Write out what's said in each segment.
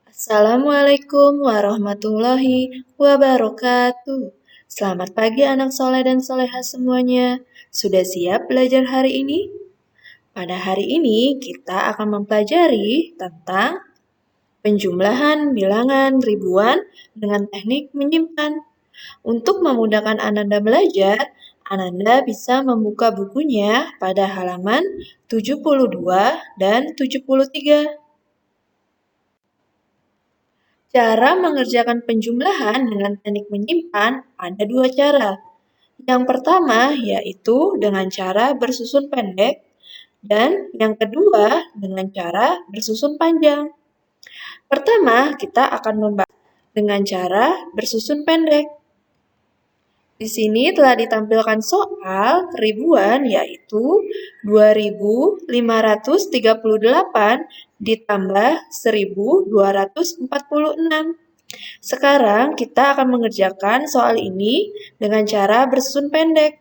Assalamualaikum warahmatullahi wabarakatuh. Selamat pagi anak soleh dan soleha semuanya. Sudah siap belajar hari ini? Pada hari ini kita akan mempelajari tentang penjumlahan bilangan ribuan dengan teknik menyimpan. Untuk memudahkan Ananda belajar, Ananda bisa membuka bukunya pada halaman 72 dan 73. Cara mengerjakan penjumlahan dengan teknik menyimpan ada dua cara. Yang pertama yaitu dengan cara bersusun pendek dan yang kedua dengan cara bersusun panjang. Pertama, kita akan membahas dengan cara bersusun pendek. Di sini telah ditampilkan soal ribuan yaitu 2538 ditambah 1246. Sekarang kita akan mengerjakan soal ini dengan cara bersusun pendek.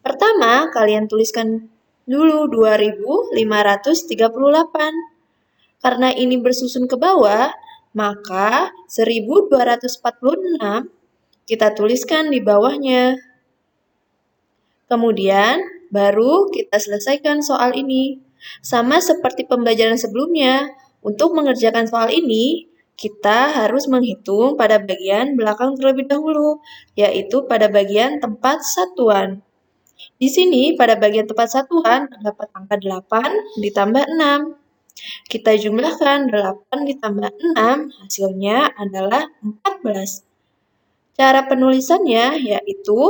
Pertama, kalian tuliskan dulu 2538. Karena ini bersusun ke bawah, maka 1246 kita tuliskan di bawahnya. Kemudian, baru kita selesaikan soal ini. Sama seperti pembelajaran sebelumnya, untuk mengerjakan soal ini, kita harus menghitung pada bagian belakang terlebih dahulu, yaitu pada bagian tempat satuan. Di sini, pada bagian tempat satuan, terdapat angka 8 ditambah 6. Kita jumlahkan 8 ditambah 6, hasilnya adalah 14. Cara penulisannya yaitu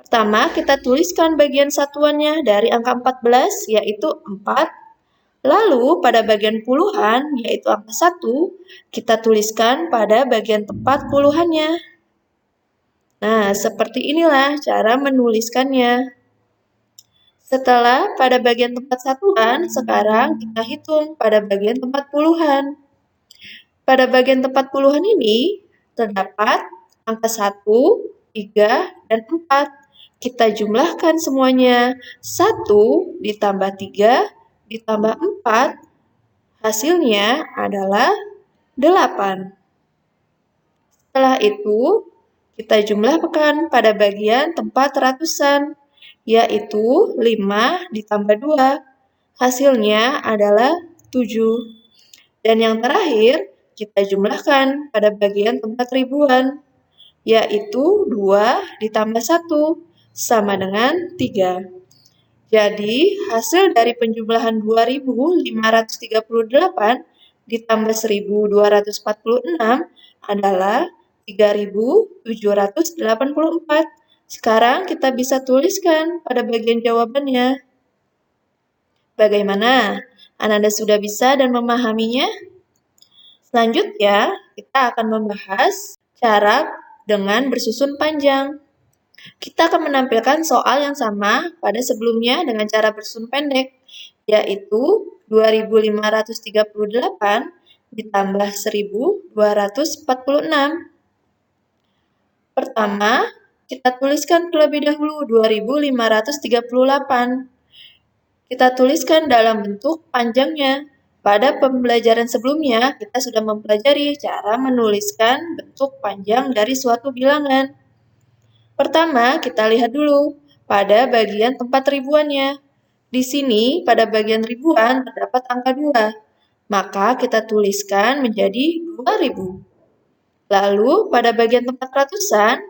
pertama, kita tuliskan bagian satuannya dari angka 14, yaitu 4. Lalu, pada bagian puluhan, yaitu angka 1, kita tuliskan pada bagian tempat puluhannya. Nah, seperti inilah cara menuliskannya. Setelah pada bagian tempat satuan, sekarang kita hitung pada bagian tempat puluhan. Pada bagian tempat puluhan ini, terdapat angka 1, 3, dan 4. Kita jumlahkan semuanya. 1 ditambah 3 ditambah 4, hasilnya adalah 8. Setelah itu, kita jumlahkan pada bagian tempat ratusan, yaitu 5 ditambah 2. Hasilnya adalah 7. Dan yang terakhir, kita jumlahkan pada bagian tempat ribuan, yaitu 2 ditambah 1, sama dengan 3. Jadi, hasil dari penjumlahan 2538 ditambah 1246 adalah 3784. Sekarang kita bisa tuliskan pada bagian jawabannya. Bagaimana? Ananda sudah bisa dan memahaminya? Selanjutnya, kita akan membahas cara dengan bersusun panjang. Kita akan menampilkan soal yang sama pada sebelumnya dengan cara bersusun pendek, yaitu 2538 ditambah 1246. Pertama, kita tuliskan terlebih dahulu 2538. Kita tuliskan dalam bentuk panjangnya. Pada pembelajaran sebelumnya, kita sudah mempelajari cara menuliskan bentuk panjang dari suatu bilangan. Pertama, kita lihat dulu pada bagian tempat ribuannya. Di sini, pada bagian ribuan terdapat angka 2. Maka kita tuliskan menjadi 2000. Lalu, pada bagian tempat ratusan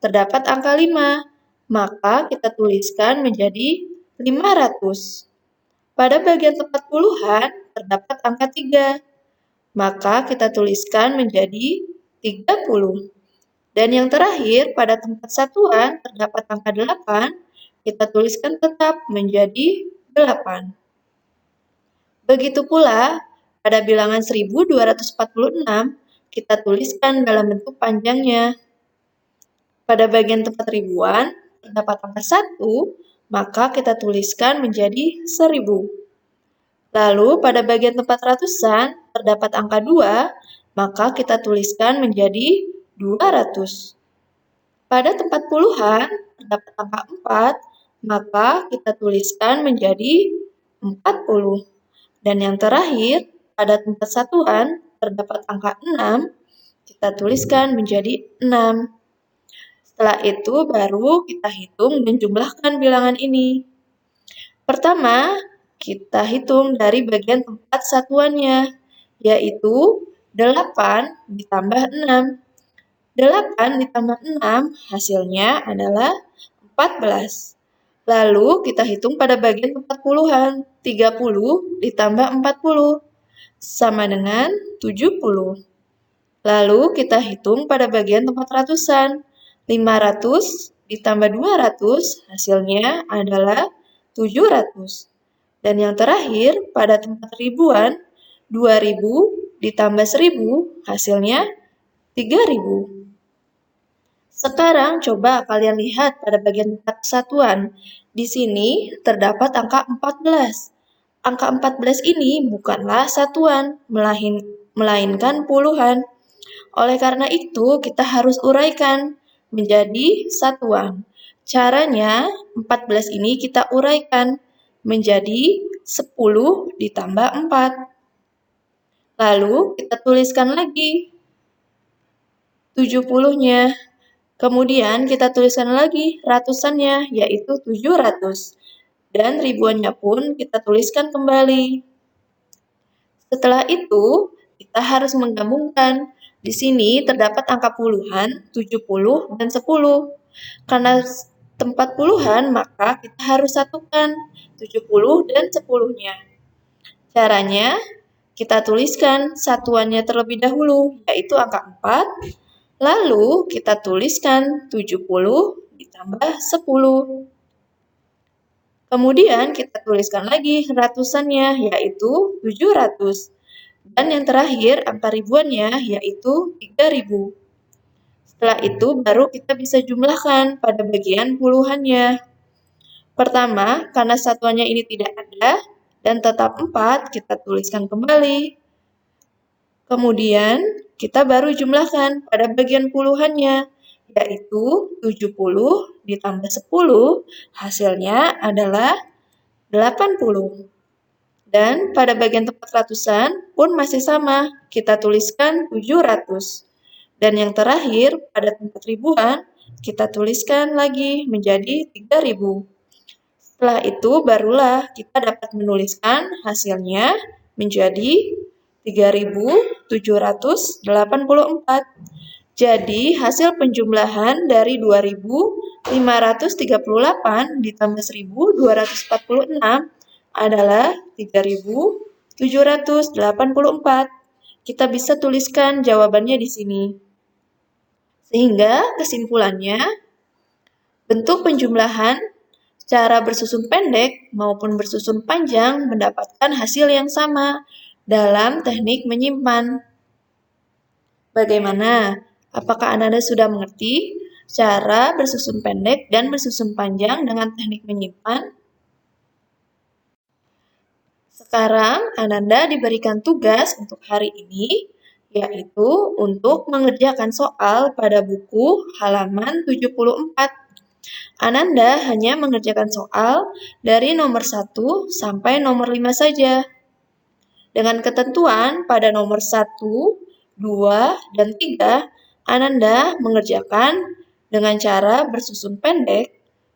terdapat angka 5. Maka kita tuliskan menjadi 500. Pada bagian tempat puluhan terdapat angka 3. Maka kita tuliskan menjadi 30. Dan yang terakhir, pada tempat satuan terdapat angka 8, kita tuliskan tetap menjadi 8. Begitu pula, pada bilangan 1246, kita tuliskan dalam bentuk panjangnya. Pada bagian tempat ribuan, terdapat angka 1, maka kita tuliskan menjadi 1000. Lalu, pada bagian tempat ratusan, terdapat angka 2, maka kita tuliskan menjadi 200. Pada tempat puluhan, terdapat angka 4, maka kita tuliskan menjadi 40. Dan yang terakhir, pada tempat satuan terdapat angka 6, kita tuliskan menjadi 6. Setelah itu baru kita hitung dan jumlahkan bilangan ini. Pertama, kita hitung dari bagian tempat satuannya, yaitu 8 ditambah 6. 8 ditambah 6 hasilnya adalah 14. Lalu kita hitung pada bagian tempat puluhan, 30 ditambah 40 sama dengan 70. Lalu kita hitung pada bagian tempat ratusan, 500 ditambah 200 hasilnya adalah 700. Dan yang terakhir pada tempat ribuan, 2000 ditambah 1000 hasilnya 3000. Sekarang coba kalian lihat pada bagian tempat satuan. Di sini terdapat angka 14. Angka 14 ini bukanlah satuan, melainkan puluhan. Oleh karena itu, kita harus uraikan menjadi satuan. Caranya, 14 ini kita uraikan menjadi 10 ditambah 4. Lalu, kita tuliskan lagi 70-nya. Kemudian kita tuliskan lagi ratusannya, yaitu 700. Dan ribuannya pun kita tuliskan kembali. Setelah itu, kita harus menggabungkan. Di sini terdapat angka puluhan, 70 dan 10. Karena tempat puluhan, maka kita harus satukan 70 dan 10-nya. Caranya, kita tuliskan satuannya terlebih dahulu, yaitu angka 4. Lalu kita tuliskan 70 ditambah 10. Kemudian kita tuliskan lagi ratusannya, yaitu 700. Dan yang terakhir angka ribuannya, yaitu 3000. Setelah itu baru kita bisa jumlahkan pada bagian puluhannya. Pertama, karena satuannya ini tidak ada dan tetap 4, kita tuliskan kembali. Kemudian kita baru jumlahkan pada bagian puluhannya, yaitu 70 ditambah 10, hasilnya adalah 80. Dan pada bagian tempat ratusan pun masih sama, kita tuliskan 700. Dan yang terakhir, pada tempat ribuan, kita tuliskan lagi menjadi 3000. Setelah itu, barulah kita dapat menuliskan hasilnya menjadi 3784. Jadi, hasil penjumlahan dari 2538 ditambah 1246 adalah 3784. Kita bisa tuliskan jawabannya di sini. Sehingga kesimpulannya, bentuk penjumlahan cara bersusun pendek maupun bersusun panjang mendapatkan hasil yang sama dalam teknik menyimpan. Bagaimana? Apakah Anda sudah mengerti cara bersusun pendek dan bersusun panjang dengan teknik menyimpan? Sekarang Ananda diberikan tugas untuk hari ini, yaitu untuk mengerjakan soal pada buku halaman 74. Ananda hanya mengerjakan soal dari nomor 1 sampai nomor 5 saja. Dengan ketentuan pada nomor 1, 2, dan 3, Ananda mengerjakan dengan cara bersusun pendek,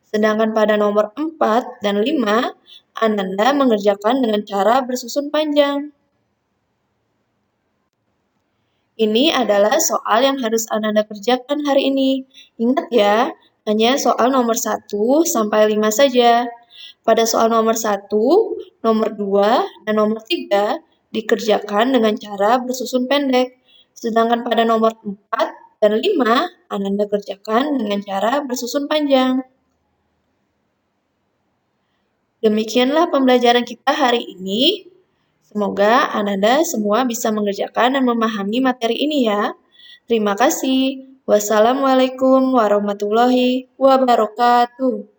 sedangkan pada nomor 4 dan 5, Ananda mengerjakan dengan cara bersusun panjang. Ini adalah soal yang harus Ananda kerjakan hari ini. Ingat ya, hanya soal nomor 1 sampai 5 saja. Pada soal nomor 1, nomor 2, dan nomor 3 dikerjakan dengan cara bersusun pendek. Sedangkan pada nomor 4 dan 5, Ananda kerjakan dengan cara bersusun panjang. Demikianlah pembelajaran kita hari ini. Semoga Ananda semua bisa mengerjakan dan memahami materi ini ya. Terima kasih. Wassalamualaikum warahmatullahi wabarakatuh.